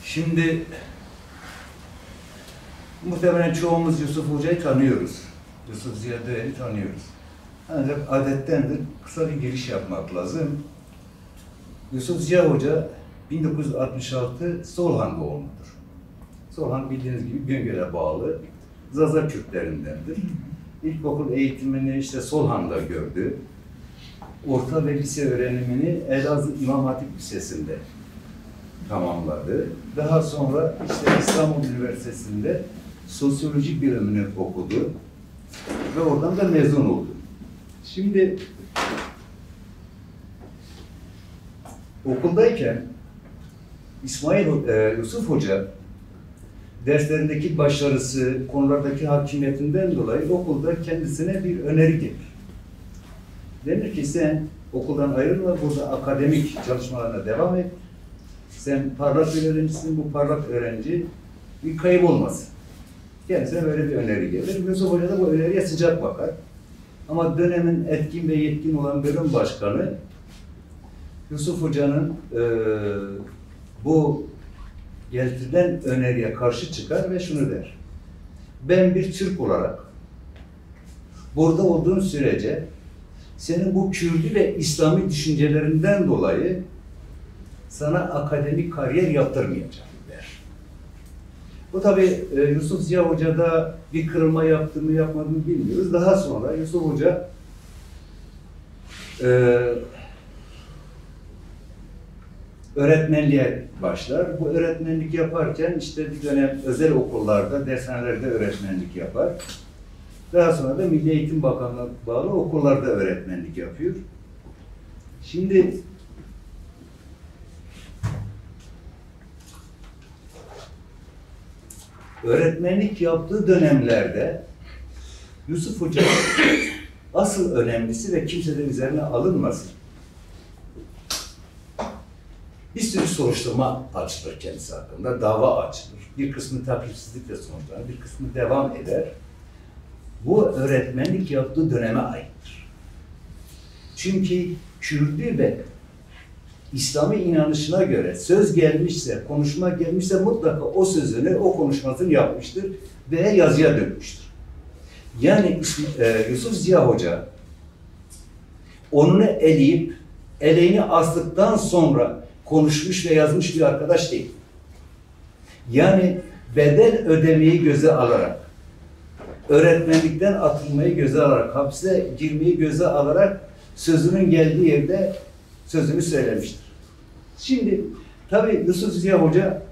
Şimdi muhtemelen çoğumuz Yusuf Hoca'yı tanıyoruz. Yusuf Ziya Değer'i tanıyoruz. Ancak adettendir kısa bir giriş yapmak lazım. Yusuf Ziya Hoca 1966 Solhan doğumludur. Solhan bildiğiniz gibi Güngör'e bağlı Zaza Kürtlerindendir. İlkokul eğitimini işte Solhan'da gördü. Orta ve lise öğrenimini Elazığ İmam Hatip Lisesi'nde tamamladı. Daha sonra işte İstanbul Üniversitesi'nde sosyoloji bölümünü okudu ve oradan da mezun oldu. Şimdi okuldayken Yusuf Hoca derslerindeki başarısı, konulardaki hakimiyetinden dolayı okulda kendisine bir öneri gelir. Denir ki sen okuldan ayrılma, burada akademik çalışmalarına devam et. Sen parlak bir öğrencisin, bu parlak öğrenci bir kayıp olmasın. Kendisine böyle bir öneri gelir. Yusuf Hoca da bu öneriye sıcak bakar. Ama dönemin etkin ve yetkin olan bölüm başkanı Yusuf Hoca'nın bu getirilen öneriye karşı çıkar ve şunu der. Ben bir Türk olarak burada olduğun sürece senin bu Kürdi ve İslami düşüncelerinden dolayı sana akademik kariyer yaptırmayacağım der. Bu tabi Yusuf Ziya Hoca'da bir kırılma yaptı mı yapmadı mı bilmiyoruz. Daha sonra Yusuf Hoca öğretmenliğe başlar. Bu öğretmenlik yaparken işte bir dönem özel okullarda, dershanelerde öğretmenlik yapar. Daha sonra da Milli Eğitim Bakanlığı'na bağlı okullarda öğretmenlik yapıyor. Şimdi öğretmenlik yaptığı dönemlerde Yusuf Hoca asıl önemlisi ve kimseden üzerine alınmasın. Bir sürü soruşturma açılır kendisi hakkında, dava açılır. Bir kısmı takipsizlikle sonuçlanır, bir kısmı devam eder. Bu öğretmenlik yaptığı döneme aittir. Çünkü Kürdi ve İslami inanışına göre söz gelmişse, konuşma gelmişse mutlaka o sözünü, o konuşmasını yapmıştır ve yazıya dökmüştür. Yani Yusuf Ziya Hoca onunu eleyip, eleğini astıktan sonra konuşmuş ve yazmış bir arkadaş değil. Yani bedel ödemeyi göze alarak, öğretmenlikten atılmayı göze alarak, hapse girmeyi göze alarak sözünün geldiği yerde sözünü söylemiştir. Şimdi tabii Yusuf Ziya Hoca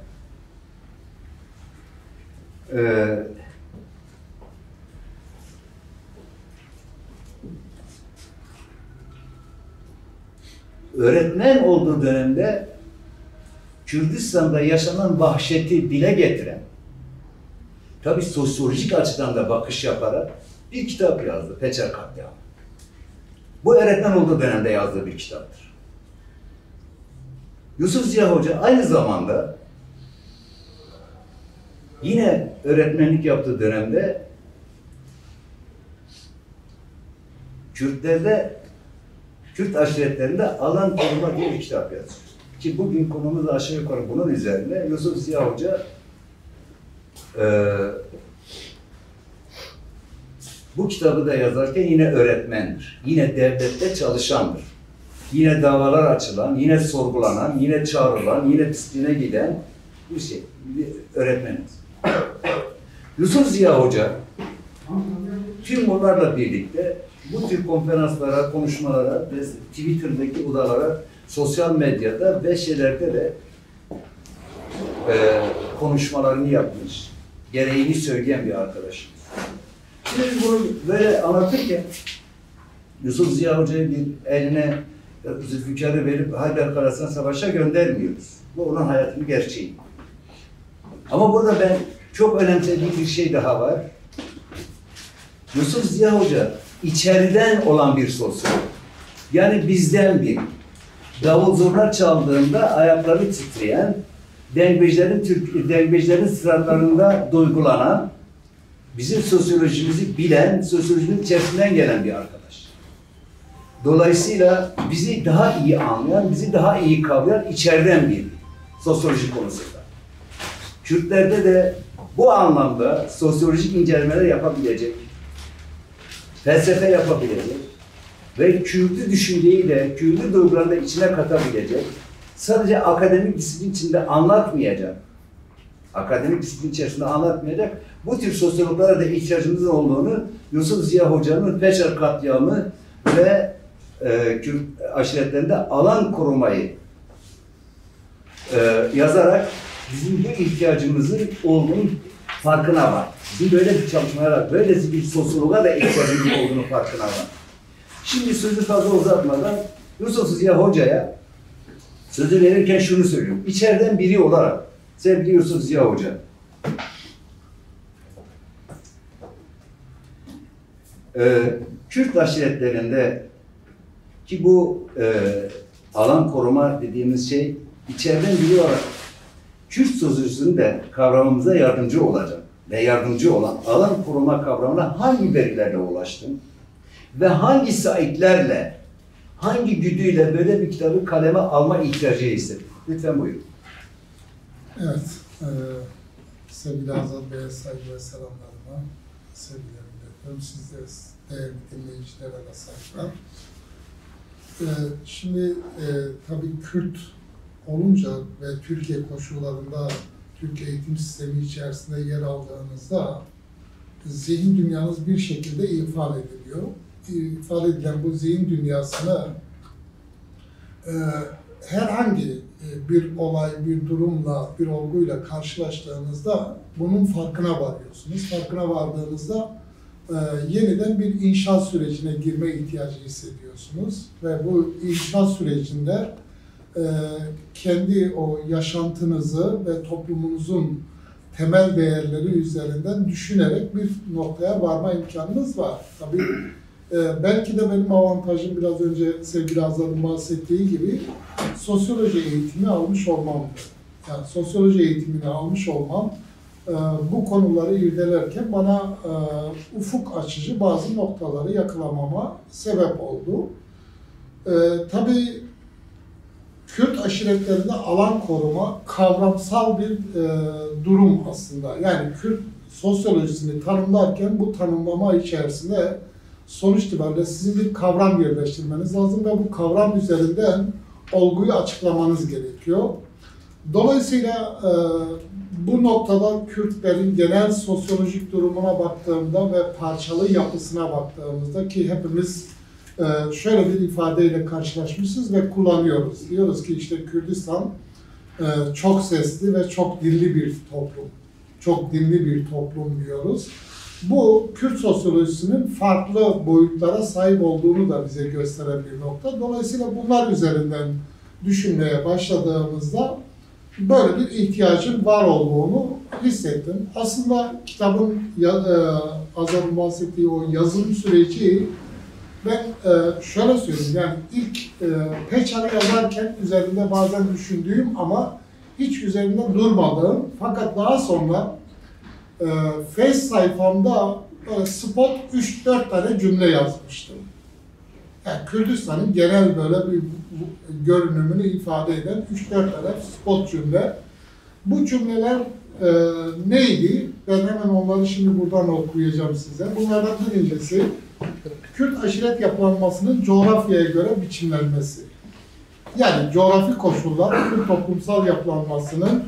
öğretmen olduğu dönemde Kürdistan'da yaşanan vahşeti dile getiren, tabii sosyolojik açıdan da bakış yaparak bir kitap yazdı, Peçer Katliamı. Bu öğretmen olduğu dönemde yazdığı bir kitaptır. Yusuf Ziya Hoca aynı zamanda yine öğretmenlik yaptığı dönemde Kürt aşiretlerinde alan koruma diye bir kitap yazıyor. Ki bugün konumuz aşağı yukarı bunun üzerine. Yusuf Ziya Hoca bu kitabı da yazarken yine öğretmendir. Yine devlette çalışandır. Yine davalar açılan, yine sorgulanan, yine çağrılan, yine disipline giden bir öğretmeniz. Yusuf Ziya Hoca tüm bunlarla birlikte bu tür konferanslara, konuşmalara ve Twitter'daki odalara, sosyal medyada ve şeylerde de konuşmalarını yapmış, gereğini söyleyen bir arkadaşımız. Şimdi biz bunu böyle anlatırken Yusuf Ziya Hoca'yı bir eline Zülfikar'ı verip Haydarkara'sına savaşa göndermiyoruz. Bu onun hayatının gerçeği. Ama burada ben çok önemsediğim bir şey daha var. Yusuf Ziya Hoca içeriden olan bir sosyolog. Yani bizden bir. Davul zurna çaldığında ayakları titreyen, derbejlerin sıralarında duygulanan, bizim sosyolojimizi bilen, sosyolojinin içerisinden gelen bir arkadaş. Dolayısıyla bizi daha iyi anlayan, bizi daha iyi kavrayan içeriden biri sosyoloji konusunda. Kürtlerde de bu anlamda sosyolojik incelemeler yapabilecek, felsefe yapabilecek ve Kürtü düşünceyi de, Kürtü duygularını da içine katabilecek, sadece akademik disiplin içinde anlatmayacak, akademik disiplin içerisinde anlatmayacak, bu tür sosyologlara da ihtiyacımızın olduğunu Yusuf Ziya Hoca'nın Peşer katliamı ve Kürt aşiretlerinde alan korumayı yazarak bizim bu ihtiyacımızın olduğunun farkına var. Bizim böyle bir çalışmalara, böyle bir sosyologa da ihtiyacımız olduğunu farkına var. Şimdi sözü fazla uzatmadan Yusuf Ziya Hoca'ya sözü verirken şunu söylüyorum. İçeriden biri olarak sevgili Yusuf Ziya Hoca, Kürt aşiretlerinde ki bu alan koruma dediğimiz şey içeriden biri olarak Kürt sosyolojisinin de kavramımıza yardımcı olacak ve yardımcı olan alan koruma kavramına hangi verilerle ulaştın ve hangi saitlerle, hangi güdüyle böyle bir kitabı kaleme alma ihtiyacı hissettin? Lütfen buyurun. Evet, sevgili Azat Bey'e saygı ve selamlarımı, sevgilerimi iletiyorum. Siz de değerli dinleyicilere de saygılar. Şimdi tabii Kürt olunca ve Türkiye koşullarında, Türkiye eğitim sistemi içerisinde yer aldığınızda zihin dünyanız bir şekilde ifade ediliyor. İfade edilen bu zihin dünyasını herhangi bir olay, bir durumla, bir olguyla karşılaştığınızda bunun farkına varıyorsunuz. Farkına vardığınızda yeniden bir inşaat sürecine girme ihtiyacı hissediyorsunuz. Ve bu inşaat sürecinde kendi o yaşantınızı ve toplumunuzun temel değerleri üzerinden düşünerek bir noktaya varma imkanınız var. Tabii belki de benim avantajım biraz önce sevgili Azad'ın bahsettiği gibi sosyoloji eğitimi almış olmamdı. Yani sosyoloji eğitimini almış olmam bu konuları irdelerken bana ufuk açıcı bazı noktaları yakalamama sebep oldu. Tabii Kürt aşiretlerinde alan koruma kavramsal bir durum aslında. Yani Kürt sosyolojisini tanımlarken bu tanımlama içerisinde sonuç itibariyle sizin bir kavram yerleştirmeniz lazım ve bu kavram üzerinden olguyu açıklamanız gerekiyor. Dolayısıyla bu noktada Kürtlerin genel sosyolojik durumuna baktığımda ve parçalı yapısına baktığımızda ki hepimiz şöyle bir ifadeyle karşılaşmışız ve kullanıyoruz. Diyoruz ki işte Kürdistan çok sesli ve çok dilli bir toplum. Çok dinli bir toplum diyoruz. Bu Kürt sosyolojisinin farklı boyutlara sahip olduğunu da bize gösteren bir nokta. Dolayısıyla bunlar üzerinden düşünmeye başladığımızda böyle bir ihtiyacın var olduğunu hissettim. Aslında kitabın Azad'ın bahsettiği o yazım süreci ben şöyle söyleyeyim, yani ilk Peçar'ı yazarken üzerinde bazen düşündüğüm ama hiç üzerinde durmadığım fakat daha sonra Face sayfamda spot 3-4 tane cümle yazmıştım. Yani Kürdistan'ın genel böyle bir görünümünü ifade eden 3-4 tane spot cümle. Bu cümleler neydi? Ben hemen onları şimdi buradan okuyacağım size. Bunlardan birincisi, Kürt aşiret yapılanmasının coğrafyaya göre biçimlenmesi. Yani coğrafi koşullar Kürt toplumsal yapılanmasının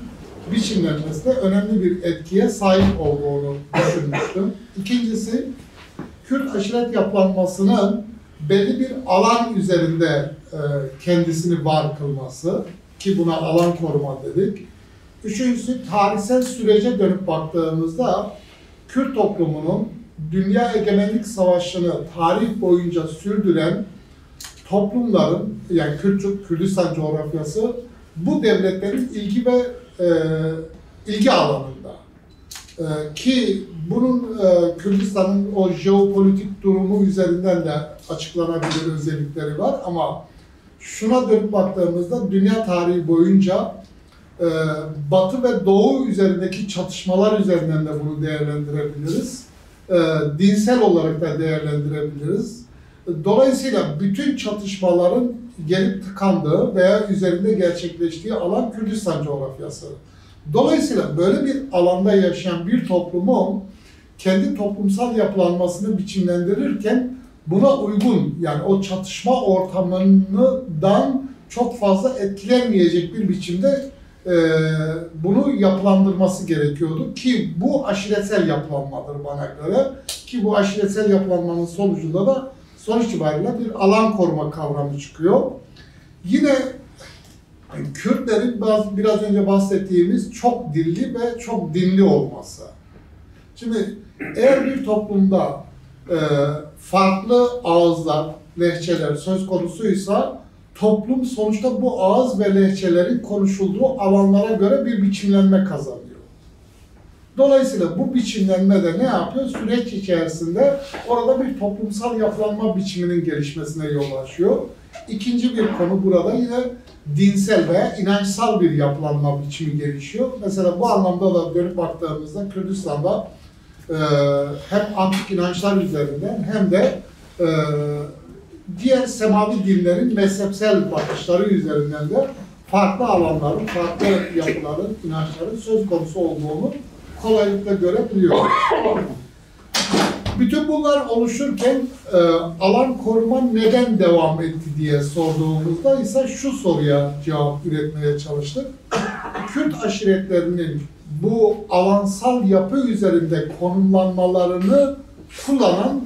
biçimlenmesinde önemli bir etkiye sahip olduğunu düşünmüştüm. İkincisi, Kürt aşiret yapılanmasının belli bir alan üzerinde kendisini var kılması, ki buna alan koruma dedik. Üçüncüsü, tarihsel sürece dönüp baktığımızda Kürt toplumunun dünya egemenlik savaşını tarih boyunca sürdüren toplumların, yani Kürdistan coğrafyası bu devletlerin ilgi ve ilgi alanında. Ki bunun Kürdistan'ın o jeopolitik durumu üzerinden de açıklanabilir özellikleri var ama şuna dönüp baktığımızda dünya tarihi boyunca Batı ve Doğu üzerindeki çatışmalar üzerinden de bunu değerlendirebiliriz. Dinsel olarak da değerlendirebiliriz. Dolayısıyla bütün çatışmaların gelip tıkandığı veya üzerinde gerçekleştiği alan Kürdistan coğrafyası. Dolayısıyla böyle bir alanda yaşayan bir toplumun kendi toplumsal yapılanmasını biçimlendirirken buna uygun, yani o çatışma ortamından çok fazla etkilenmeyecek bir biçimde bunu yapılandırması gerekiyordu ki bu aşiretsel yapılanmadır bana göre, ki bu aşiretsel yapılanmanın sonucunda da sonuç itibariyle bir alan koruma kavramı çıkıyor. Yine Kürtlerin biraz önce bahsettiğimiz çok dilli ve çok dinli olması. Şimdi eğer bir toplumda farklı ağızlar, lehçeler söz konusuysa toplum sonuçta bu ağız ve lehçelerin konuşulduğu alanlara göre bir biçimlenme kazanıyor. Dolayısıyla bu biçimlenme de ne yapıyor? Süreç içerisinde orada bir toplumsal yapılanma biçiminin gelişmesine yol açıyor. İkinci bir konu burada yine dinsel veya inançsal bir yapılanma biçimi gelişiyor. Mesela bu anlamda da dönüp baktığımızda Kürdistan'da hem antik inançlar üzerinden hem de diğer semavi dinlerin mezhepsel bakışları üzerinden de farklı alanların, farklı yapıların, inançların söz konusu olduğunu kolaylıkla görebiliyoruz. Bütün bunlar oluşurken alan koruma neden devam etti diye sorduğumuzda ise şu soruya cevap üretmeye çalıştık. Kürt aşiretlerinin bu alansal yapı üzerinde konumlanmalarını kullanan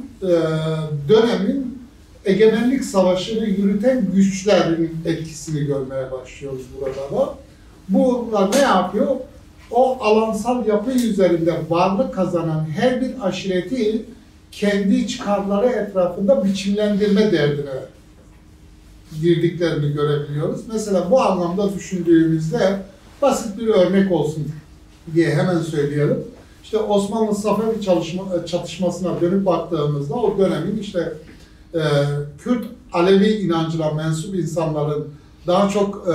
dönemin egemenlik savaşını yürüten güçlerin etkisini görmeye başlıyoruz burada da. Bunlar ne yapıyor? O alansal yapı üzerinde varlık kazanan her bir aşireti kendi çıkarları etrafında biçimlendirme derdine girdiklerini görebiliyoruz. Mesela bu anlamda düşündüğümüzde basit bir örnek olsun diye hemen söyleyelim. İşte Osmanlı-Safevi çatışmasına dönüp baktığımızda o dönemin işte Kürt Alevi inancına mensup insanların daha çok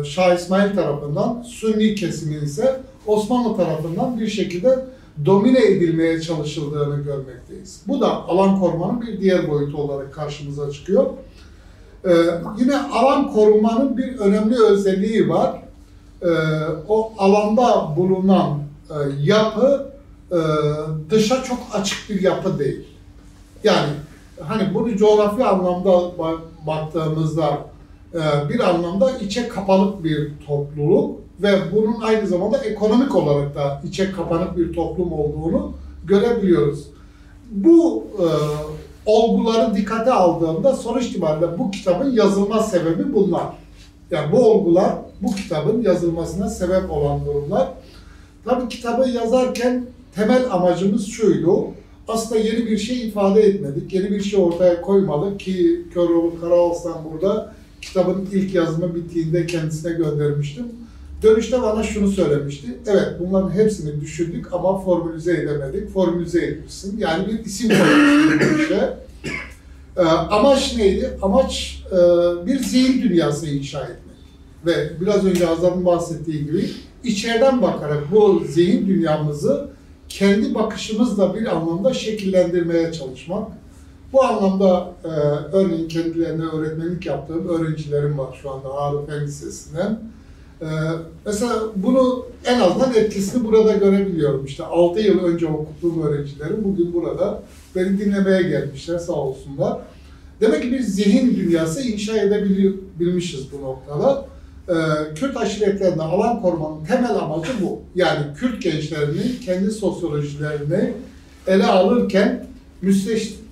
Şah İsmail tarafından, Sünni kesimin ise Osmanlı tarafından bir şekilde domine edilmeye çalışıldığını görmekteyiz. Bu da alan korumanın bir diğer boyutu olarak karşımıza çıkıyor. Yine alan korumanın bir önemli özelliği var. O alanda bulunan yapı dışa çok açık bir yapı değil. Yani hani bunu coğrafi anlamda baktığımızda bir anlamda içe kapalı bir topluluk ve bunun aynı zamanda ekonomik olarak da içe kapanık bir toplum olduğunu görebiliyoruz. Bu olguları dikkate aldığımda sonuç itibariyle bu kitabın yazılma sebebi bunlar. Yani bu olgular bu kitabın yazılmasına sebep olan durumlar. Tabii kitabı yazarken temel amacımız şuydu. Aslında yeni bir şey ifade etmedik, yeni bir şey ortaya koymadık ki Köroğlu Karaoslan burada kitabın ilk yazımı bittiğinde kendisine göndermiştim. Dönüşte bana şunu söylemişti. Evet, bunların hepsini düşündük ama formülize edemedik. Formülize etmişsin. Yani bir isim koymuşsun bu işe. Amaç neydi? Amaç bir zihin dünyası inşa etmek. Ve biraz önce Azad'ın bahsettiği gibi içeriden bakarak bu zihin dünyamızı kendi bakışımızla bir anlamda şekillendirmeye çalışmak. Bu anlamda örneğin kendilerine öğretmenlik yaptığım öğrencilerim var şu anda Harun Fen Lisesi'nden. Mesela bunu en azından etkisini burada görebiliyorum. İşte 6 yıl önce okuttuğum öğrencilerim bugün burada beni dinlemeye gelmişler sağ olsunlar. Demek ki bir zihin dünyası inşa edebilmişiz bu noktada. Kürt aşiretlerinde alan korumanın temel amacı bu. Yani Kürt gençlerinin kendi sosyolojilerini ele alırken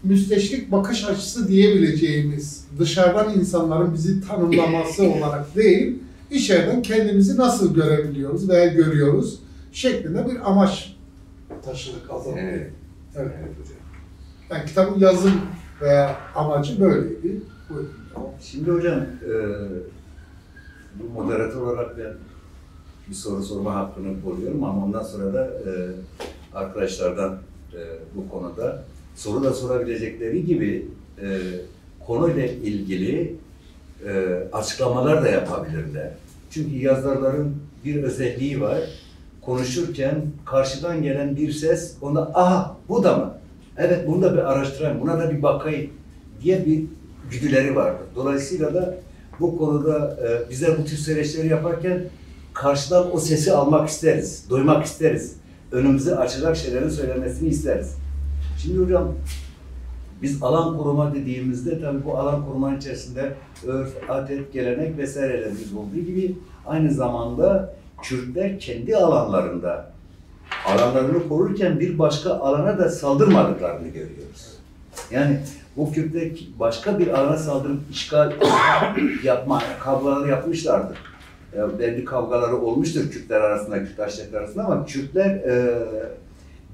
müsteşrik bakış açısı diyebileceğimiz dışarıdan insanların bizi tanımlaması olarak değil, içeriden kendimizi nasıl görebiliyoruz veya görüyoruz şeklinde bir amaç taşıdık azaltı. Evet. Evet. Yani kitabın yazım veya amacı böyleydi. Buyurun. Şimdi hocam, bu moderatör olarak ben bir soru sorma hakkını buluyorum ama ondan sonra da arkadaşlardan bu konuda soru da sorabilecekleri gibi konuyla ilgili açıklamalar da yapabilirler. Çünkü yazarların bir özelliği var. Konuşurken karşıdan gelen bir ses ona aha bu da mı? Evet bunu da bir araştırayım, buna da bir bakayım diye bir güdüleri vardır. Dolayısıyla da bu konuda bizler bu tür süreçleri yaparken karşıdan o sesi almak isteriz, duymak isteriz. Önümüzü açacak şeylerin söylemesini isteriz. Şimdi hocam, biz alan koruma dediğimizde tabii bu alan korumanın içerisinde örf, adet, gelenek vesairelerimiz olduğu gibi aynı zamanda Kürtler kendi alanlarında alanlarını korurken bir başka alana da saldırmadıklarını görüyoruz. Yani bu Kürtler başka bir alana saldırıp işgal yapma kavgaları yapmışlardır. Belli kavgaları olmuştur Kürtler arasında, Kürt aşiretler arasında ama Kürtler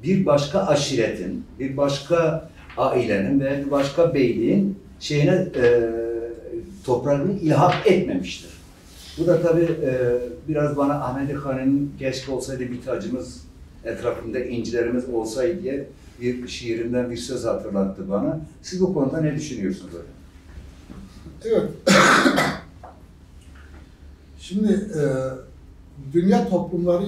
bir başka aşiretin, bir başka ailenin veya bir başka beyliğin toprağını ilhak etmemiştir. Bu da tabii biraz bana Ahmet Han'ın keşke olsaydı bir tacımız, etrafında incilerimiz olsaydı diye bir şiirinden bir söz hatırlattı bana. Siz bu konuda ne düşünüyorsunuz hocam? Evet. Şimdi dünya toplumları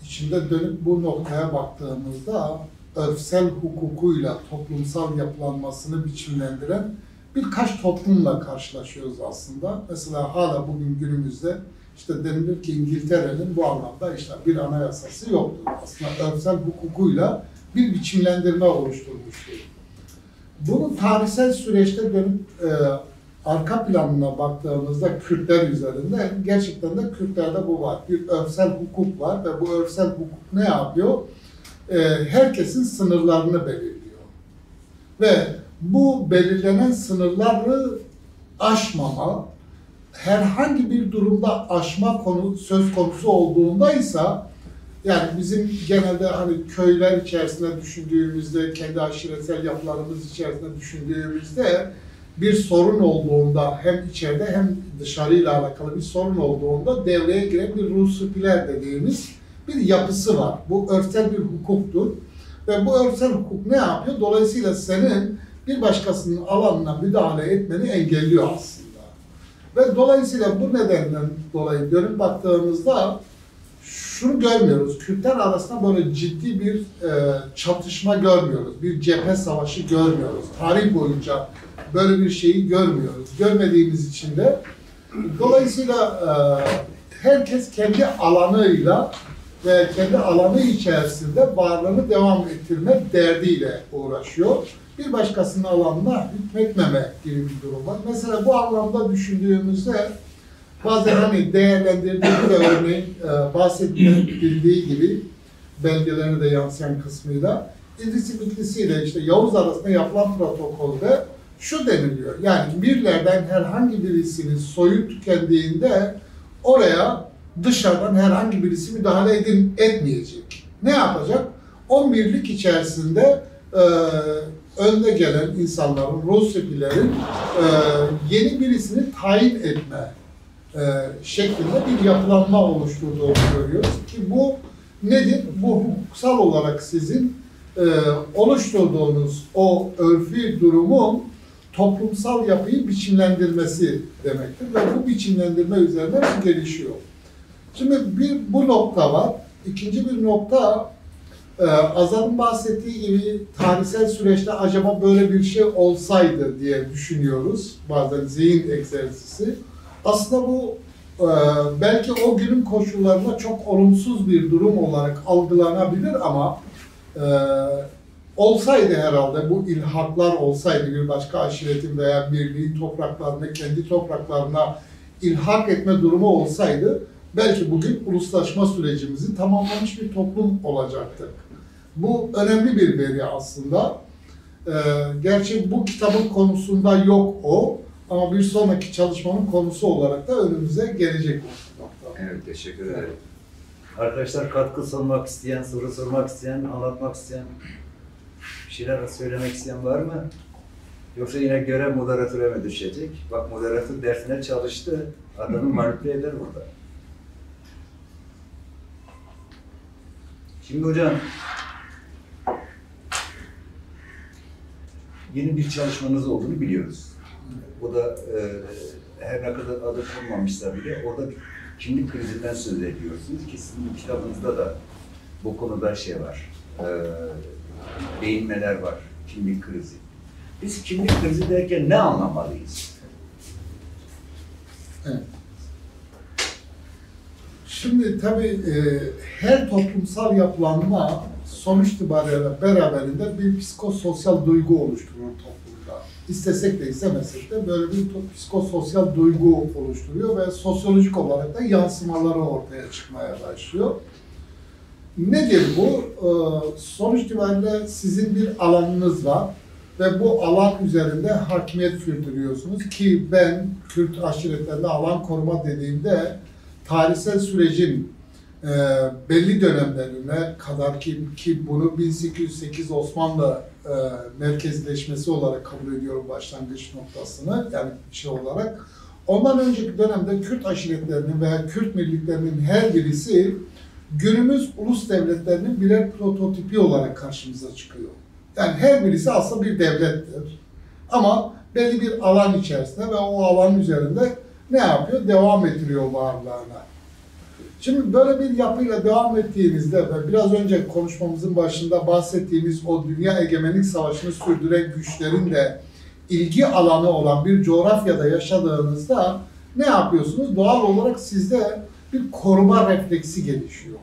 içinde dönüp bu noktaya baktığımızda örfsel hukukuyla toplumsal yapılanmasını biçimlendiren birkaç toplumla karşılaşıyoruz aslında. Mesela hala bugün günümüzde işte denilir ki İngiltere'nin bu anlamda işte bir anayasası yoktur. Aslında örfsel hukukuyla bir biçimlendirme oluşturmuştur. Bunun tarihsel süreçte dönüp arka planına baktığımızda Kürtler üzerinde gerçekten de Kürtlerde bu var. Bir örfsel hukuk var ve bu örfsel hukuk ne yapıyor? Herkesin sınırlarını belirliyor. Ve bu belirlenen sınırları aşmama, herhangi bir durumda aşma söz konusu olduğundaysa, yani bizim genelde hani köyler içerisinde düşündüğümüzde, kendi aşiretsel yapılarımız içerisinde düşündüğümüzde bir sorun olduğunda hem içeride hem dışarıyla alakalı bir sorun olduğunda devreye giren bir ruhsupiler dediğimiz bir yapısı var. Bu örfsel bir hukuktur. Ve bu örfsel hukuk ne yapıyor? Dolayısıyla senin bir başkasının alanına müdahale etmeni engelliyor aslında. Ve dolayısıyla bu nedenden dolayı dönüp baktığımızda şunu görmüyoruz. Kürtler arasında böyle ciddi bir çatışma görmüyoruz. Bir cephe savaşı görmüyoruz. Tarih boyunca böyle bir şeyi görmüyoruz. Görmediğimiz için de dolayısıyla herkes kendi alanıyla ve kendi alanı içerisinde varlığını devam ettirme derdiyle uğraşıyor. Bir başkasının alanına hükmetmeme gibi bir durum var. Mesela bu anlamda düşündüğümüzde bazen hani değerlendirdiğimde örneğin bahsedildiği gibi belgelerine de yansıyan kısmıyla İdrisi Bitlisi ile işte Yavuz arasında yapılan protokolde şu deniliyor. Yani birlerden herhangi birisinin soyu tükendiğinde oraya dışarıdan herhangi birisi müdahale etmeyecek. Ne yapacak? 11'lik içerisinde önde gelen insanların, Rusipilerin yeni birisini tayin etme şeklinde bir yapılanma oluşturduğunu görüyoruz ki bu nedir? Bu hukuksal olarak sizin oluşturduğunuz o örfi durumun toplumsal yapıyı biçimlendirmesi demektir ve bu biçimlendirme üzerine gelişiyor. Şimdi bu nokta var. İkinci bir nokta, Azad'ın bahsettiği gibi tarihsel süreçte acaba böyle bir şey olsaydı diye düşünüyoruz. Bazen zihin egzersizi. Aslında bu belki o günün koşullarında çok olumsuz bir durum olarak algılanabilir ama olsaydı herhalde bu ilhaklar olsaydı bir başka aşiretin veya birliğin topraklarına, kendi topraklarına ilhak etme durumu olsaydı belki bugün uluslaşma sürecimizi tamamlamış bir toplum olacaktık. Bu önemli bir veri aslında. Gerçi bu kitabın konusunda yok o ama bir sonraki çalışmanın konusu olarak da önümüze gelecek. Evet, teşekkür ederim. Arkadaşlar katkı sunmak isteyen, soru sormak isteyen, anlatmak isteyen, bir şeyler söylemek isteyen var mı? Yoksa yine görev moderatöre mi düşecek? Bak moderatör dersine çalıştı, adamı manipüle eder burada. Şimdi hocam, yeni bir çalışmanız olduğunu biliyoruz. O da her ne kadar adı konmamışsa bile orada bir kimlik krizinden söz ediyorsunuz ki sizin kitabınızda da bu konuda şey var, değinmeler var, kimlik krizi. Biz kimlik krizi derken ne anlamalıyız? Evet. Şimdi tabii her toplumsal yapılanma sonuç itibariyle beraberinde bir psikososyal duygu oluşturuyor toplumda. İstesek de istemesek de böyle bir psikososyal duygu oluşturuyor ve sosyolojik olarak da yansımaları ortaya çıkmaya başlıyor. Nedir bu? Sonuç itibariyle sizin bir alanınız var ve bu alan üzerinde hakimiyet sürdürüyorsunuz ki ben Kürt aşiretlerinde alan koruma dediğimde tarihsel sürecin belli dönemlerine kadar ki bunu 1808 Osmanlı merkezleşmesi olarak kabul ediyorum başlangıç noktasını yani şey olarak. Ondan önceki dönemde Kürt aşiretlerinin veya Kürt milletlerinin her birisi günümüz ulus devletlerinin birer prototipi olarak karşımıza çıkıyor. Yani her birisi aslında bir devlettir. Ama belli bir alan içerisinde ve o alan üzerinde ne yapıyor? Devam ettiriyor varlığına. Şimdi böyle bir yapıyla devam ettiğinizde ve biraz önce konuşmamızın başında bahsettiğimiz o dünya egemenlik savaşını sürdüren güçlerin de ilgi alanı olan bir coğrafyada yaşadığınızda ne yapıyorsunuz? Doğal olarak sizde bir koruma refleksi gelişiyor.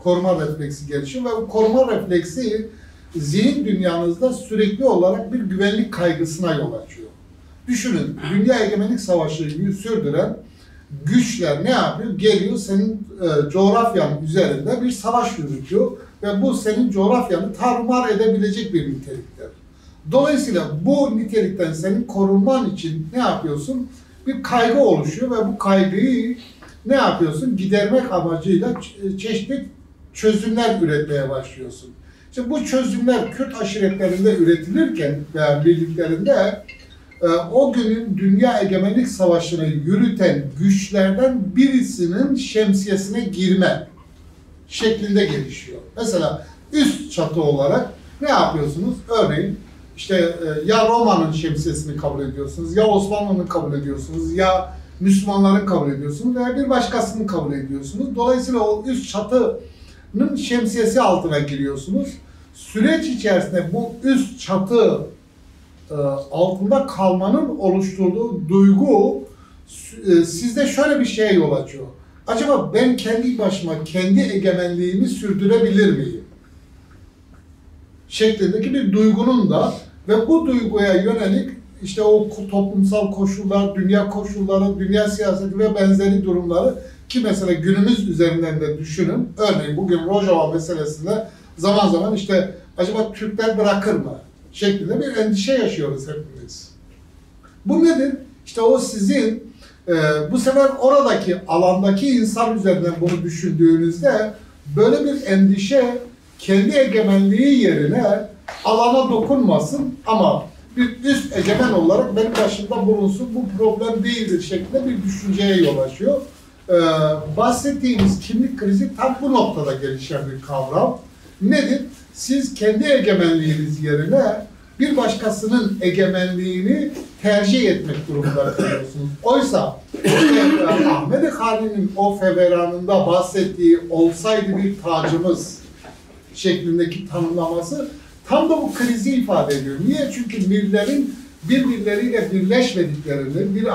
Koruma refleksi gelişiyor ve bu koruma refleksi zihin dünyanızda sürekli olarak bir güvenlik kaygısına yol açıyor. Düşünün, dünya egemenlik savaşını sürdüren güçler ne yapıyor? Geliyor senin coğrafyanın üzerinde bir savaş yürütüyor ve bu senin coğrafyanı tarumar edebilecek bir niteliktir. Dolayısıyla bu nitelikten senin korunman için ne yapıyorsun? Bir kaygı oluşuyor ve bu kaygıyı ne yapıyorsun? Gidermek amacıyla çeşitli çözümler üretmeye başlıyorsun. İşte bu çözümler Kürt aşiretlerinde üretilirken veya birliklerinde o günün dünya egemenlik savaşını yürüten güçlerden birisinin şemsiyesine girme şeklinde gelişiyor. Mesela üst çatı olarak ne yapıyorsunuz? Örneğin işte ya Roma'nın şemsiyesini kabul ediyorsunuz, ya Osmanlı'nın kabul ediyorsunuz, ya Müslümanların kabul ediyorsunuz veya bir başkasını kabul ediyorsunuz. Dolayısıyla o üst çatının şemsiyesi altına giriyorsunuz. Süreç içerisinde bu üst çatı altında kalmanın oluşturduğu duygu sizde şöyle bir şeye yol açıyor. Acaba ben kendi başıma kendi egemenliğimi sürdürebilir miyim? Şeklindeki bir duygunun da ve bu duyguya yönelik işte o toplumsal koşullar, dünya koşulları, dünya siyaseti ve benzeri durumları ki mesela günümüz üzerinden de düşünün. Örneğin bugün Rojava meselesinde zaman zaman işte acaba Türkler bırakır mı? Şeklinde bir endişe yaşıyoruz hepimiz. Bu nedir? İşte o sizin bu sefer oradaki alandaki insan üzerinden bunu düşündüğünüzde böyle bir endişe kendi egemenliği yerine alana dokunmasın ama bir üst egemen olarak benim başımda bulunsun bu problem değildir şeklinde bir düşünceye yol açıyor. Bahsettiğimiz kimlik krizi tam bu noktada gelişen bir kavram. Nedir? Siz kendi egemenliğiniz yerine bir başkasının egemenliğini tercih etmek durumunda kalıyorsunuz. Oysa Ahmet Hani'nin o feveranında bahsettiği olsaydı bir tacımız şeklindeki tanımlaması tam da bu krizi ifade ediyor. Niye? Çünkü millerin birbirleriyle birleşmediklerini, bir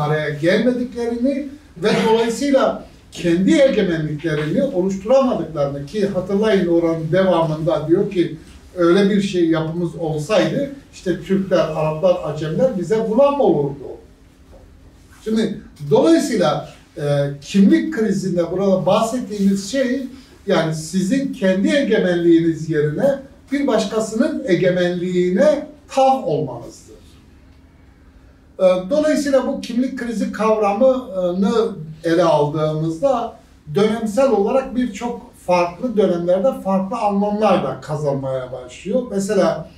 araya gelmediklerini ve dolayısıyla kendi egemenliklerini oluşturamadıklarını ki hatırlayın oranın devamında diyor ki öyle bir şey yapımız olsaydı işte Türkler, Araplar, Acemler bize gulam olurdu. Şimdi dolayısıyla kimlik krizinde burada bahsettiğimiz şey yani sizin kendi egemenliğiniz yerine bir başkasının egemenliğine tav olmanızdır. Dolayısıyla bu kimlik krizi kavramını ele aldığımızda dönemsel olarak birçok farklı dönemlerde farklı anlamlar da kazanmaya başlıyor. Mesela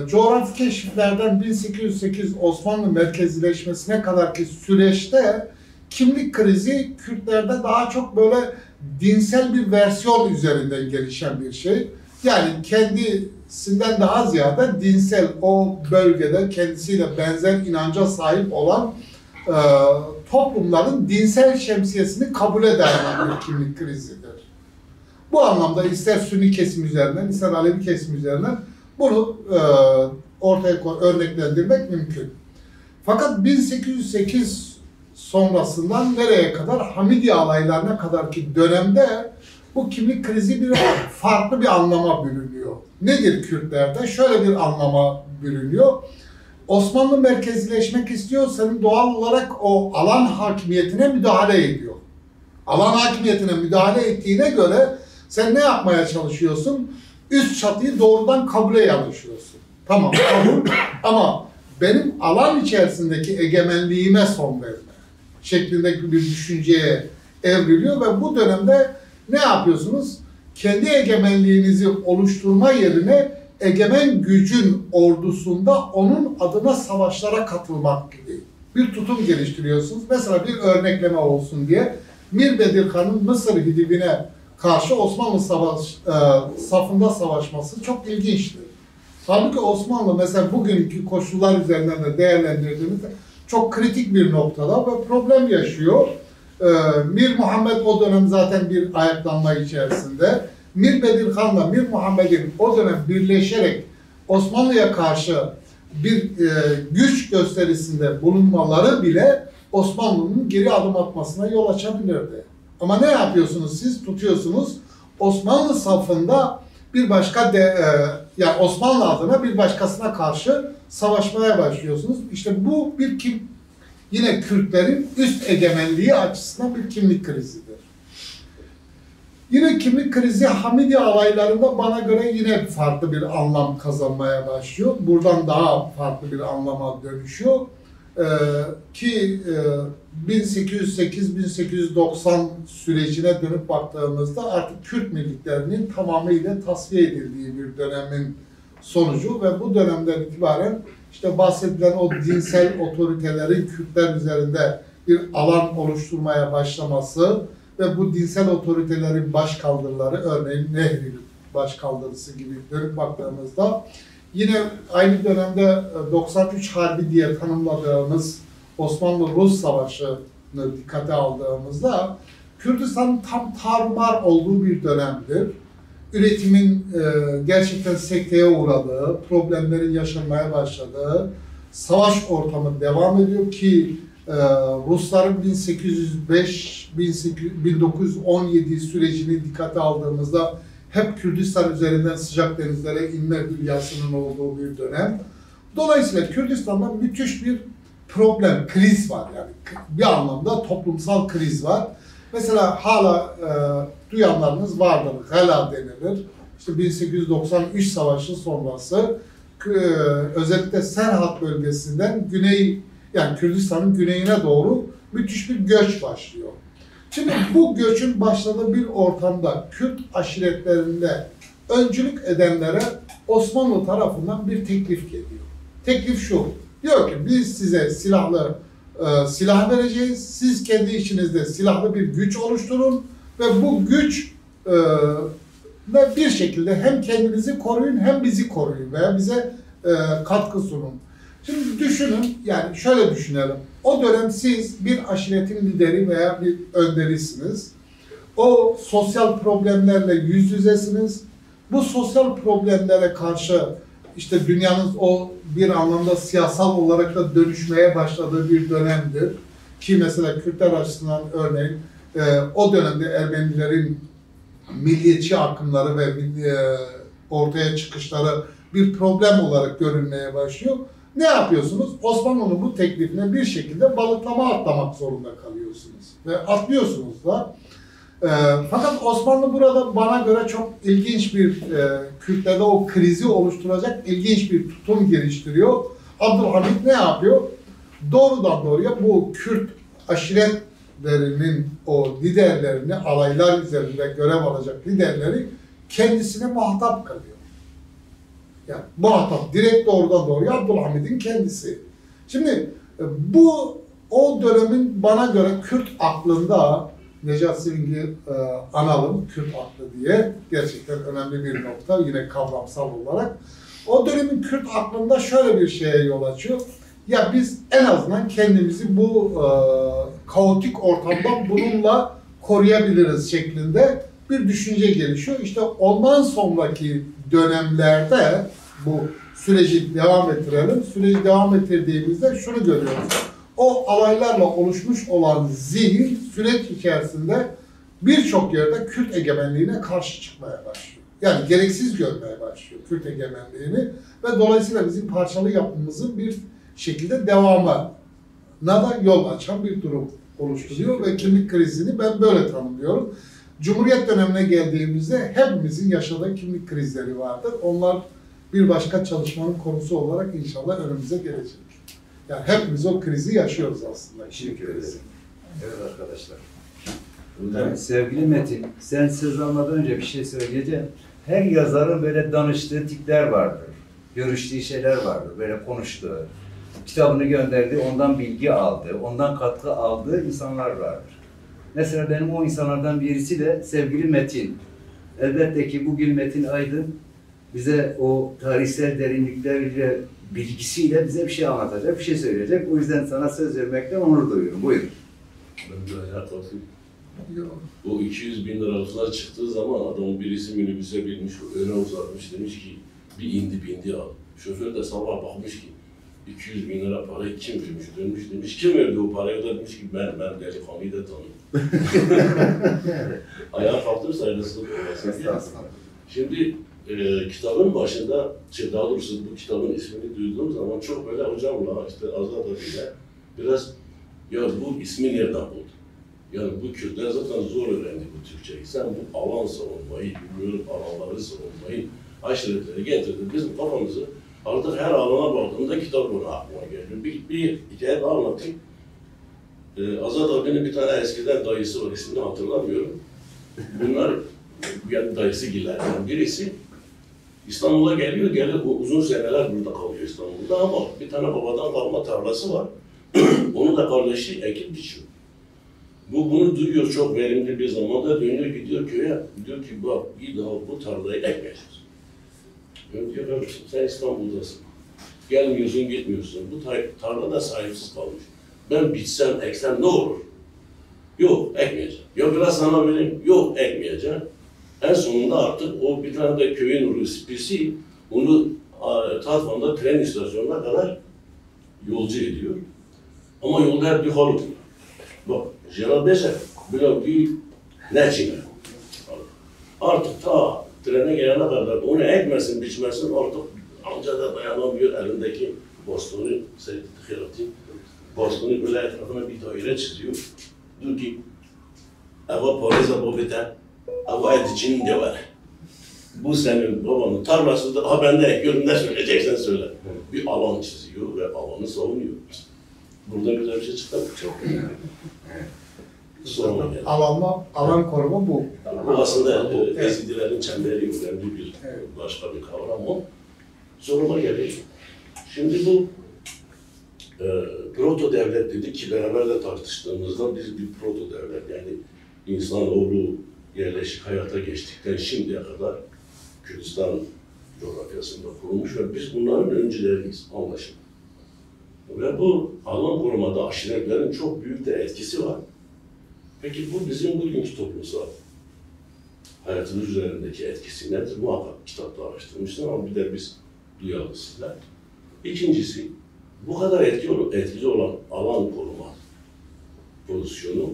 coğrafi keşiflerden 1808 Osmanlı merkezileşmesine kadarki süreçte kimlik krizi Kürtlerde daha çok böyle dinsel bir versiyon üzerinden gelişen bir şey. Yani kendisinden daha ziyade dinsel o bölgede kendisiyle benzer inanca sahip olan toplumların dinsel şemsiyesini kabul eden bir kimlik krizidir. Bu anlamda ister Sünni kesim üzerinden, ister Alevi kesim üzerinden bunu ortaya örneklendirmek mümkün. Fakat 1808 sonrasından nereye kadar? Hamidiye alaylarına kadarki dönemde bu kimlik krizi bir farklı bir anlama bürünüyor. Nedir Kürtlerde? Şöyle bir anlama bürünüyor. Osmanlı merkezileşmek istiyor, senin doğal olarak o alan hakimiyetine müdahale ediyor. Alan hakimiyetine müdahale ettiğine göre sen ne yapmaya çalışıyorsun? Üst çatıyı doğrudan kabule yanaşıyorsun. Tamam, kabul. Ama benim alan içerisindeki egemenliğime son verme şeklindeki bir düşünceye evriliyor ve bu dönemde ne yapıyorsunuz? Kendi egemenliğinizi oluşturma yerine egemen gücün ordusunda onun adına savaşlara katılmak gibi bir tutum geliştiriyorsunuz. Mesela bir örnekleme olsun diye Mir Bedirhan'ın Mısır Hidivine karşı Osmanlı safında savaşması çok ilginçtir. Halbuki Osmanlı mesela bugünkü koşullar üzerinden de değerlendirdiğimizde çok kritik bir noktada ve problem yaşıyor. Mir Muhammed o dönem zaten bir ayaklanma içerisinde. Mir Bedirhan'la Mir Muhammed'in o dönem birleşerek Osmanlı'ya karşı bir güç gösterisinde bulunmaları bile Osmanlı'nın geri adım atmasına yol açabilirdi. Ama ne yapıyorsunuz siz? Tutuyorsunuz Osmanlı safında bir başka yani Osmanlı adına bir başkasına karşı savaşmaya başlıyorsunuz. İşte bu bir yine Kürtlerin üst egemenliği açısından bir kimlik krizidir. Yine kimlik krizi Hamidiye alaylarında bana göre yine farklı bir anlam kazanmaya başlıyor. Buradan daha farklı bir anlama dönüşüyor. Ki 1808-1890 sürecine dönüp baktığımızda artık Kürt milletlerinin tamamıyla tasfiye edildiği bir dönemin sonucu ve bu dönemden itibaren işte bahsedilen o dinsel otoritelerin Kürtler üzerinde bir alan oluşturmaya başlaması ve bu dinsel otoritelerin başkaldırıları, örneğin Nehri başkaldırısı gibi dönüp baktığımızda yine aynı dönemde 93 Harbi diye tanımladığımız Osmanlı-Rus Savaşı'nı dikkate aldığımızda Kürdistan'ın tam tarumar olduğu bir dönemdir. Üretimin gerçekten sekteye uğradığı, problemlerin yaşanmaya başladığı, savaş ortamı devam ediyor ki Rusların 1805-1917 sürecini dikkate aldığımızda hep Kürdistan üzerinden sıcak denizlere inme hülyasının olduğu bir dönem. Dolayısıyla Kürdistan'da müthiş bir problem, kriz var yani. Bir anlamda toplumsal kriz var. Mesela hala duyanlarınız vardır, Gala denilir. İşte 1893 Savaşı sonrası özellikle Serhat bölgesinden yani Kürdistan'ın güneyine doğru müthiş bir göç başlıyor. Şimdi bu göçün başladığı bir ortamda Kürt aşiretlerinde öncülük edenlere Osmanlı tarafından bir teklif geliyor. Teklif şu, diyor ki biz size silah vereceğiz, siz kendi içinizde silahlı bir güç oluşturun ve bu güç bir şekilde hem kendinizi koruyun hem bizi koruyun veya bize katkı sunun. Şimdi düşünün, yani şöyle düşünelim. O dönem siz bir aşiretin lideri veya bir önderisiniz. O sosyal problemlerle yüz yüzesiniz. Bu sosyal problemlere karşı işte dünyanın o bir anlamda siyasal olarak da dönüşmeye başladığı bir dönemdir. Ki mesela Kürtler açısından örneğin o dönemde Ermenilerin milliyetçi akımları ve ortaya çıkışları bir problem olarak görünmeye başlıyor. Ne yapıyorsunuz? Osmanlı'nın bu teklifine bir şekilde balıklama atlamak zorunda kalıyorsunuz. Ve atlıyorsunuz da. Fakat Osmanlı burada bana göre çok ilginç bir, Kürtlerde o krizi oluşturacak ilginç bir tutum geliştiriyor. Abdülhamit ne yapıyor? Doğrudan doğruya bu Kürt aşiretlerinin o liderlerini, alaylar üzerinde görev alacak liderleri kendisine muhatap kalıyor. Yani muhatap direkt doğrudan doğruya Abdülhamid'in kendisi. Şimdi bu o dönemin bana göre Kürt aklında, Necat Seving'i analım, Kürt aklı diye, gerçekten önemli bir nokta yine kavramsal olarak. O dönemin Kürt aklında şöyle bir şeye yol açıyor. Ya biz en azından kendimizi bu kaotik ortamdan bununla koruyabiliriz şeklinde bir düşünce gelişiyor. İşte ondan sonraki dönemlerde bu süreci devam ettirelim. Süreci devam ettirdiğimizde şunu görüyoruz. O alaylarla oluşmuş olan zihin süreç içerisinde birçok yerde Kürt egemenliğine karşı çıkmaya başlıyor. Yani gereksiz görmeye başlıyor Kürt egemenliğini ve dolayısıyla bizim parçalı yapımızın bir şekilde devamına da yol açan bir durum oluşturuyor ve kimlik krizini ben böyle tanımlıyorum. Cumhuriyet dönemine geldiğimizde hepimizin yaşadığı kimlik krizleri vardır. Onlar bir başka çalışmanın konusu olarak inşallah önümüze gelecek. Yani hepimiz o krizi yaşıyoruz aslında. Teşekkür ederim. Evet arkadaşlar. Yani sevgili Metin, sen söz almadan önce bir şey söyleyeceğim. Her yazarın böyle danıştığı tipler vardır. Görüştüğü şeyler vardır. Böyle konuştuğu. Kitabını gönderdi, ondan bilgi aldı, ondan katkı aldığı insanlar vardır. Mesela benim o insanlardan birisi de sevgili Metin. Elbette ki bugün Metin Aydın bize o tarihsel derinlikleriyle, bilgisiyle bize bir şey anlatacak, bir şey söyleyecek. O yüzden sana söz vermekten onur duyuyorum. Buyurun. Ben de alakalı. Yok. O 200 bin liralıklar çıktığı zaman adamın birisi minibüse binmiş, öne uzatmış, demiş ki bir indi bindi al. Şoför de sabah bakmış ki 200 bin lira parayı kim vermiş, dönmüş demiş, kim verdi o parayı, o da demiş ki ben delikanlıyı da tanıyorum. Ayağa kalktım saygısızlık olmasın. Şimdi kitabın başında, daha doğrusu bu kitabın ismini duyduğum zaman çok böyle hocamla, işte Azat abiyle biraz ya bu ismi nereden buldun? Yani bu Kürtler zaten zor öğrendi bu Türkçeyi. Sen bu alan savunmayı, bilmiyorum alanları savunmayı, aşiretleri getirdin. Bizim kafamızı artık her alana baktığımda kitap buna aklıma geliyor. Bir hikaye daha anlatayım. Azat abinin bir tane eskiden dayısı var, ismini hatırlamıyorum. Bunlar yani dayısı gillerden birisi İstanbul'a geliyor, uzun seneler burada kalıyor İstanbul'da ama bir tane babadan kalma tarlası var. Onu da kardeşi ekip biçiyor. Bunu duyuyor çok verimli bir zamanda dönüyor gidiyor köye. Diyor ki bak bir daha bu tarlayı ekmeyeceğiz. Ben diyor kardeşim sen İstanbul'dasın. Gelmiyorsun gitmiyorsun. Bu tarla da sahipsiz kalmış. Ben bitsem eksem ne olur? Yok ekmeyeceğim. Ya biraz sana vereyim. Yok ekmeyeceğim. En sonunda artık o bir tane de köyün ruhsipisi onu Tatvan'da tren istasyonuna kadar yolcu ediyor. Ama yolda hep bir hal oluyor. Bak, Cenab-ı Beşer böyle bir ne çıkar? Artık ta trene gelene kadar onu ekmesin, biçmesin artık amca da dayanamıyor elindeki bastonu, bastonu böyle etrafına bir daire çiziyor. Diyor ki, eva pareza babete, eva edicinin de var. Bu senin babanın tarlası da, ben de ekiyorum, ne söyleyeceksen söyle. Bir alan çiziyor ve alanı savunuyor. Burada güzel bir şey çıktı. Çok güzel. Sorma yani. Alan koruma bu. Bu aslında Ezidilerin çemberi önemli bir başka bir kavram o. Soruma geliyor. Şimdi bu proto devlet dedik ki beraber de tartıştığımızda biz bir proto devlet yani insanoğlu yerleşik hayata geçtikten şimdiye kadar Kürdistan coğrafyasında kurulmuş ve biz bunların öncüleriyiz anlaşılan. Ve bu alan korumada aşiretlerin çok büyük de etkisi var. Peki bu bizim bugünkü toplumsal hayatımız üzerindeki etkisi nedir? Muhakkak kitapta araştırmışlar ama bir de biz duyarlı sizler. İkincisi, bu kadar etkili olan alan koruma pozisyonu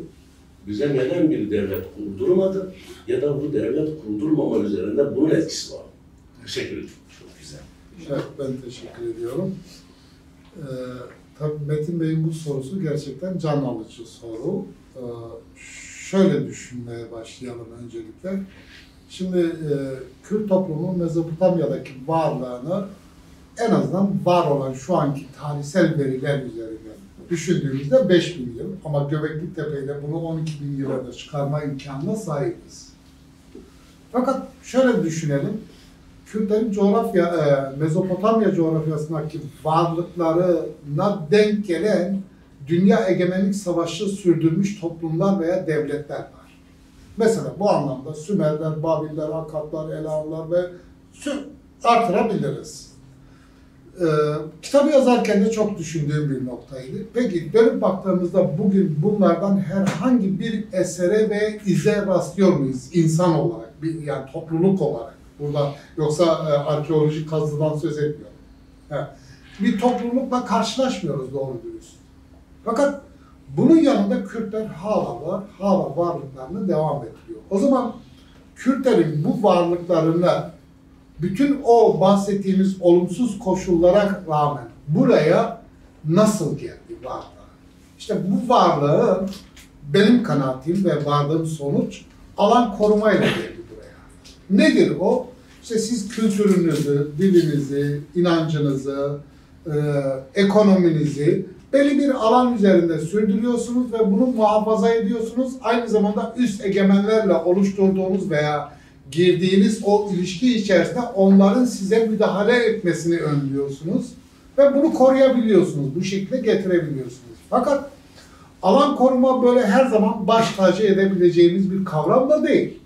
bize neden bir devlet kurdurmadı ya da bu devlet kurdurmama üzerinde bunun etkisi var. Teşekkür ederim. Çok güzel. Evet, ben teşekkür ediyorum. Tabii Metin Bey'in bu sorusu gerçekten can alıcı soru. Şöyle düşünmeye başlayalım öncelikle. Şimdi Kürt toplumunun Mezopotamya'daki varlığını en azından var olan şu anki tarihsel veriler üzerinden düşündüğümüzde 5000 yıl ama Göbekli Tepe ile bunu 12.000 yıla çıkarma imkanına sahibiz. Fakat şöyle düşünelim. Kürtlerin Mezopotamya coğrafyasındaki varlıklarına denk gelen dünya egemenlik savaşı sürdürmüş toplumlar veya devletler var. Mesela bu anlamda Sümerler, Babiller, Akkadlar, Elamlar ve artırabiliriz. Kitabı yazarken de çok düşündüğüm bir noktaydı. Peki dönüp baktığımızda bugün bunlardan herhangi bir esere ve ize rastlıyor muyuz insan olarak, yani topluluk olarak? Burada yoksa arkeolojik kazıdan söz etmiyorum. Bir toplulukla karşılaşmıyoruz doğru dürüst. Fakat bunun yanında Kürtler hala var, hala varlıklarını devam ettiriyor. O zaman Kürtlerin bu varlıklarına bütün o bahsettiğimiz olumsuz koşullara rağmen buraya nasıl geldi varlığı? İşte bu varlığı benim kanaatim ve vardığım sonuç alan korumayla geldi buraya. Nedir o? İşte siz kültürünüzü, dilinizi, inancınızı, ekonominizi belli bir alan üzerinde sürdürüyorsunuz ve bunu muhafaza ediyorsunuz. Aynı zamanda üst egemenlerle oluşturduğunuz veya girdiğiniz o ilişki içerisinde onların size müdahale etmesini önlüyorsunuz ve bunu koruyabiliyorsunuz, bu şekilde getirebiliyorsunuz. Fakat alan koruma böyle her zaman baş tacı edebileceğimiz bir kavram da değil.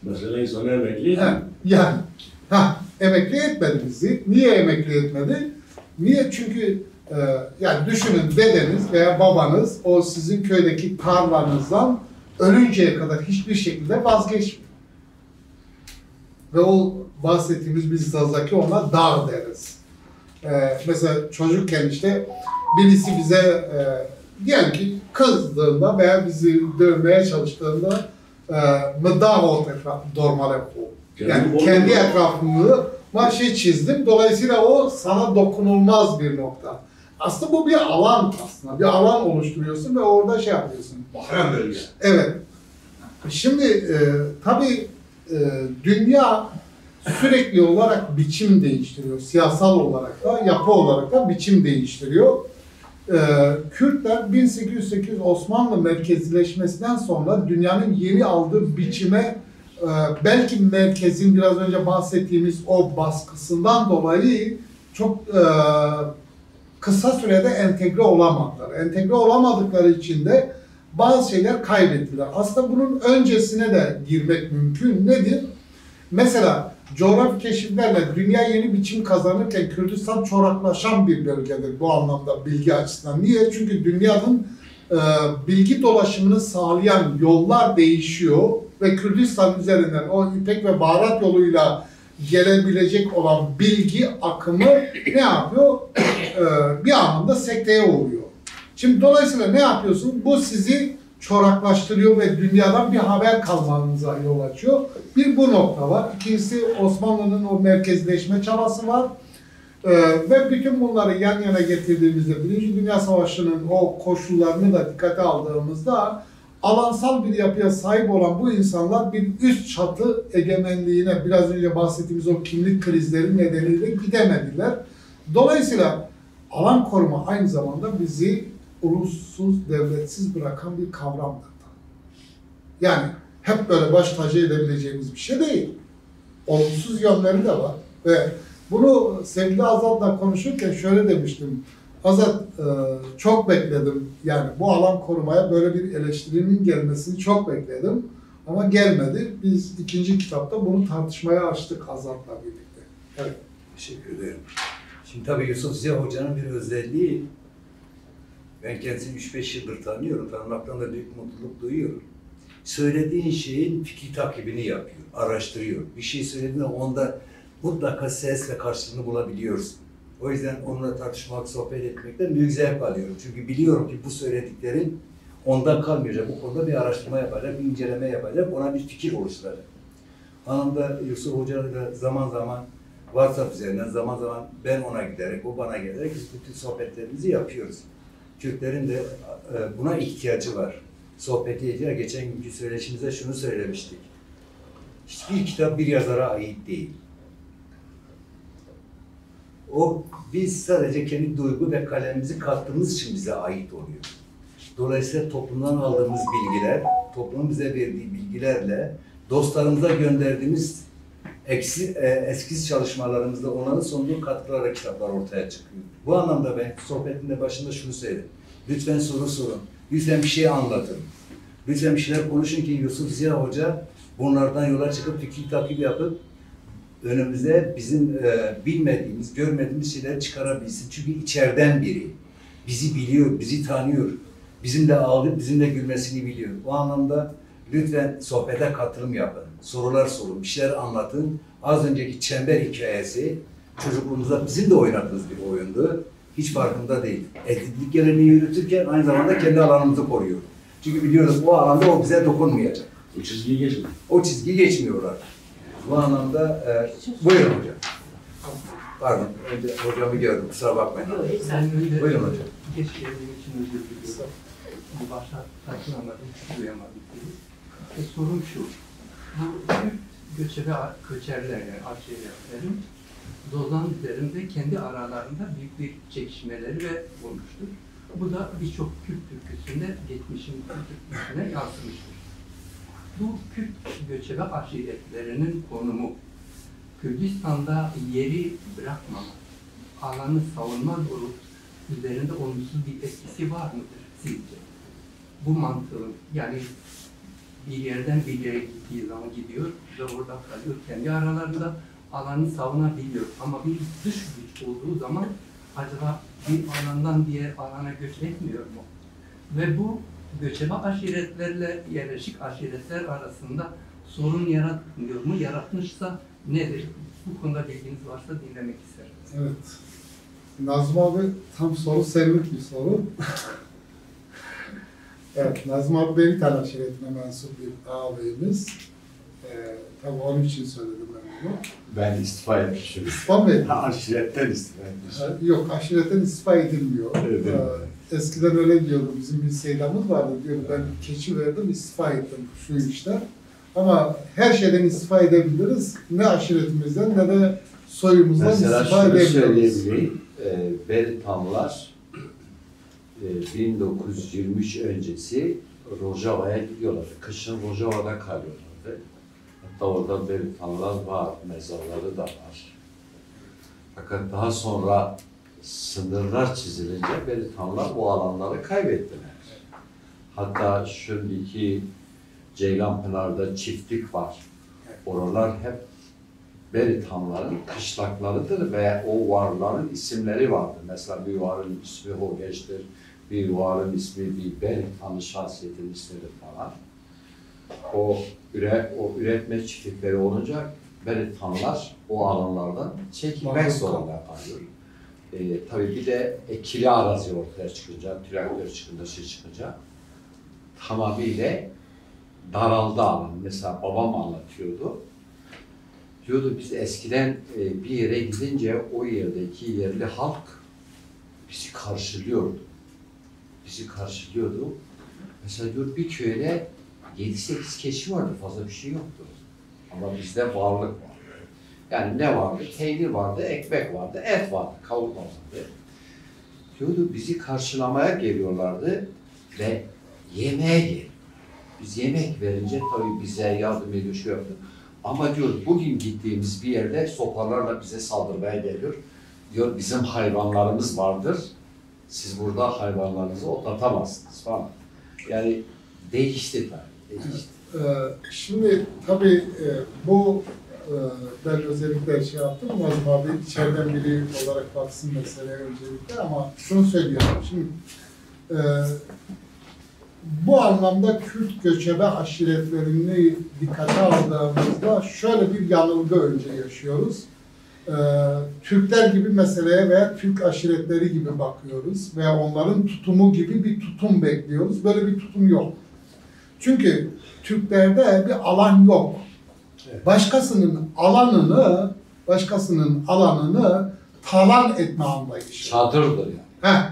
Mesela insan emekli Yani emekli etmedi bizi. Niye emekli etmedi? Niye? Çünkü yani düşünün dedeniz veya babanız o sizin köydeki tarlanızdan ölünceye kadar hiçbir şekilde vazgeçmiyor. Ve o bahsettiğimiz biz Sazaki ona dağ deriz. Mesela çocukken işte birisi bize diyelim ki kızdığında veya bizi dövmeye çalıştığında dağ ol dormale yani kendi etrafımı çizdim. Dolayısıyla o sana dokunulmaz bir nokta. Aslında bu bir alan aslında. Bir alan oluşturuyorsun ve orada şey yapıyorsun. mahrem bölge. Evet. Şimdi tabii dünya sürekli olarak biçim değiştiriyor. Siyasal olarak da, yapı olarak da biçim değiştiriyor. Kürtler 1808 Osmanlı merkezileşmesinden sonra dünyanın yeni aldığı biçime belki merkezin biraz önce bahsettiğimiz o baskısından dolayı çok kısa sürede entegre olamadılar. Entegre olamadıkları için de bazı şeyler kaybettiler. Aslında bunun öncesine de girmek mümkün. Nedir? Mesela coğrafi keşiflerle dünya yeni biçim kazanırken Kürdistan çoraklaşan bir bölgedir bu anlamda bilgi açısından. Niye? Çünkü dünyanın bilgi dolaşımını sağlayan yollar değişiyor ve Kürdistan üzerinden o İpek ve Baharat yoluyla gelebilecek olan bilgi akımı ne yapıyor? Bir anlamda sekteye uğruyor. Şimdi dolayısıyla ne yapıyorsun? Bu sizi çoraklaştırıyor ve dünyadan bir haber kalmanıza yol açıyor. Bir bu nokta var. İkincisi Osmanlı'nın o merkezleşme çabası var. Ve bütün bunları yan yana getirdiğimizde Birinci Dünya Savaşı'nın o koşullarını da dikkate aldığımızda alansal bir yapıya sahip olan bu insanlar bir üst çatı egemenliğine biraz önce bahsettiğimiz o kimlik krizleri nedeniyle gidemediler. Dolayısıyla alan koruma aynı zamanda bizi ulussuz, devletsiz bırakan bir kavramdır. Yani hep böyle baş tacı edebileceğimiz bir şey değil. Olumsuz yönleri de var ve bunu sevgili Azat'la konuşurken şöyle demiştim. Azat, çok bekledim. Yani bu alan korumaya böyle bir eleştirinin gelmesini çok bekledim. Ama gelmedi. Biz ikinci kitapta bunu tartışmaya açtık Azat'la birlikte. Evet. Teşekkür ederim. Şimdi tabii Yusuf Ziya Hoca'nın bir özelliği, ben kendisini 3-5 yıldır tanıyorum, tanımaktan da büyük mutluluk duyuyorum. Söylediğin şeyin fikir takibini yapıyor, araştırıyor. Bir şey söylediğinde onda mutlaka ses ve karşılığını bulabiliyorsun. O yüzden onunla tartışmak, sohbet etmekten büyük zevk alıyorum. Çünkü biliyorum ki bu söylediklerin ondan kalmayacak. Bu konuda bir araştırma yapacak, bir inceleme yapacak, ona bir fikir oluşturacak. Anında Yusuf Hoca'yla zaman zaman WhatsApp üzerinden, zaman zaman ben ona giderek, o bana gelerek biz bütün sohbetlerimizi yapıyoruz. Türklerin de buna ihtiyacı var. Sohbeti ediyor. Geçen günkü söyleşimizde şunu söylemiştik. Hiçbir kitap bir yazara ait değil. O, biz sadece kendi duygu ve kalemimizi kattığımız için bize ait oluyor. Dolayısıyla toplumdan aldığımız bilgiler, toplumun bize verdiği bilgilerle dostlarımıza gönderdiğimiz eskiz çalışmalarımızda onların sunduğu katkılarla kitaplar ortaya çıkıyor. Bu anlamda ben sohbetin başında şunu söyledim. Lütfen soru sorun. Lütfen bir şey anlatın. Lütfen bir şeyler konuşun ki Yusuf Ziya Hoca bunlardan yola çıkıp fikir takip yapıp önümüze bizim bilmediğimiz, görmediğimiz şeyler çıkarabilsin. Çünkü içeriden biri. Bizi biliyor, bizi tanıyor. Bizimle ağlayıp bizimle gülmesini biliyor. Bu anlamda lütfen sohbete katılım yapın. Sorular sorun, bir şeyler anlatın. Az önceki çember hikayesi çocukluğumuzda bizim de oynadığımız bir oyundu. Hiç farkında değil. Etnik geleneği yürütürken aynı zamanda kendi alanımızı koruyoruz. Çünkü biliyoruz bu alanda o bize dokunmayacak. O çizgiyi geçmiyor. O çizgiyi geçmiyorlar. Bu anlamda buyurun hocam. Pardon, önce hocamı gördüm, kusura bakmayın. Buyurun hocam. Geç geldiğim için özür diliyorum. Bu başta takılamadım, duyamadım. Sorum şu, bu Kürt göçerler yani Arçeliklerin Lozan üzerinde kendi aralarında büyük bir çekişmeleri ve olmuştur. Bu da birçok Kürt türküsünde, geçmişin Kürt türküsüne yansımıştır. Bu Kürt göçebe aşiretlerinin konumu, Kürdistan'da yeri bırakmama, alanı savunma doğru üzerinde olumsuz bir etkisi var mıdır sizce? Bu mantığın, yani bir yerden bir yere gittiği zaman gidiyor ve orada kalıyor. Kendi aralarında alanı savunabiliyor. Ama bir dış güç olduğu zaman acaba bir alandan diğer alana göç etmiyor mu? Ve bu göçebe aşiretlerle yerleşik aşiretler arasında sorun yaratmıyor mu? Yaratmışsa nedir? Bu konuda bilginiz varsa dinlemek isterim. Evet. Nazım abi tam soru senlik bir soru. Evet, Nazım abi benim tane aşiretine mensup bir ağabeyimiz. Tabii onun için söyledim ben bunu. Ben istifa etmişim. İstifa mı ettin? Aşiretten istifa etmişim. Yok, aşiretten istifa edilmiyor. Evet. Eskiden öyle diyordu, bizim bir seydamız vardı, diyordu ben keçi verdim, istifa ettim şu işte. Ama her şeyden istifa edebiliriz, ne aşiretimizden ne de soyumuzdan Mesela istifa şunu edebiliriz. söyleyebileyim. Beritamlar 1923 öncesi Rojava'ya gidiyorlar. Kışın Rojava'da kalıyorlardı. Hatta orada Beritamlar var, mezarları da var. Fakat daha sonra sınırlar çizilince Beritamlar bu alanları kaybettiler. Hatta şimdiki Ceylanpınar'da çiftlik var. Oralar hep Beritamların kışlaklarıdır ve o varların isimleri vardır. Mesela bir varın ismi Hogeç'tir, bir varın ismi bir Beritamlı şahsiyetin ismidir falan. O üretme çiftlikleri olunca Beritamlar o alanlardan çekilmek zorunda kalıyor. Tabii bir de ekili arazi ortaya çıkınca, traktör çıkınca, çıkınca tamamıyla daraldı alan. Mesela babam anlatıyordu. Diyordu biz eskiden bir yere gidince o yerdeki yerli halk bizi karşılıyordu. Bizi karşılıyordu. Mesela diyor bir köyde 7-8 keçi vardı, fazla bir şey yoktu. Ama bizde varlık vardı. Yani ne vardı? Peynir vardı, ekmek vardı, et vardı, kavurma vardı. Diyordu bizi karşılamaya geliyorlardı ve yemeğe geliyor. Biz yemek verince tabii bize yardım ediyor, şey yapıyor. Ama diyor bugün gittiğimiz bir yerde sopalarla bize saldırmaya geliyor. Diyor bizim hayvanlarımız vardır. Siz burada hayvanlarınızı otlatamazsınız falan. Yani değişti tabii. Değişti. Şimdi tabii bu ben özellikle şey yaptım. Nazım abi içeriden biri olarak baksın meseleye öncelikle ama şunu söylüyorum. Şimdi bu anlamda Kürt göçebe aşiretlerini dikkate aldığımızda şöyle bir yanılgı önce yaşıyoruz. Türkler gibi meseleye veya Türk aşiretleri gibi bakıyoruz veya onların tutumu gibi bir tutum bekliyoruz. Böyle bir tutum yok. Çünkü Türklerde bir alan yok. Başkasının alanını talan etme anlayışı. Çadırdır yani.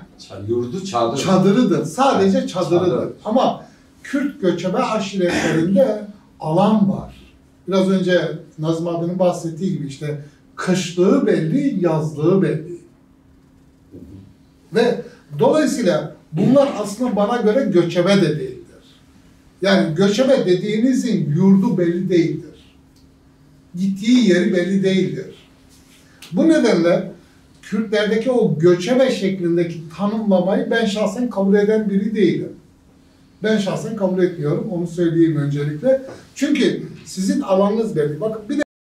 Yurdu çadır. Çadırıdır. Sadece çadırıdır. Çadır. Ama Kürt göçebe aşiretlerinde alan var. Biraz önce Nazım abinin bahsettiği gibi işte kışlığı belli, yazlığı belli. Ve dolayısıyla bunlar aslında bana göre göçebe de değildir. Yani göçebe dediğinizin yurdu belli değildir. Gittiği yeri belli değildir. Bu nedenle Kürtlerdeki o göçebe şeklindeki tanımlamayı ben şahsen kabul eden biri değilim. Ben şahsen kabul etmiyorum, onu söyleyeyim öncelikle. Çünkü sizin alanınız belli. Bakın bir de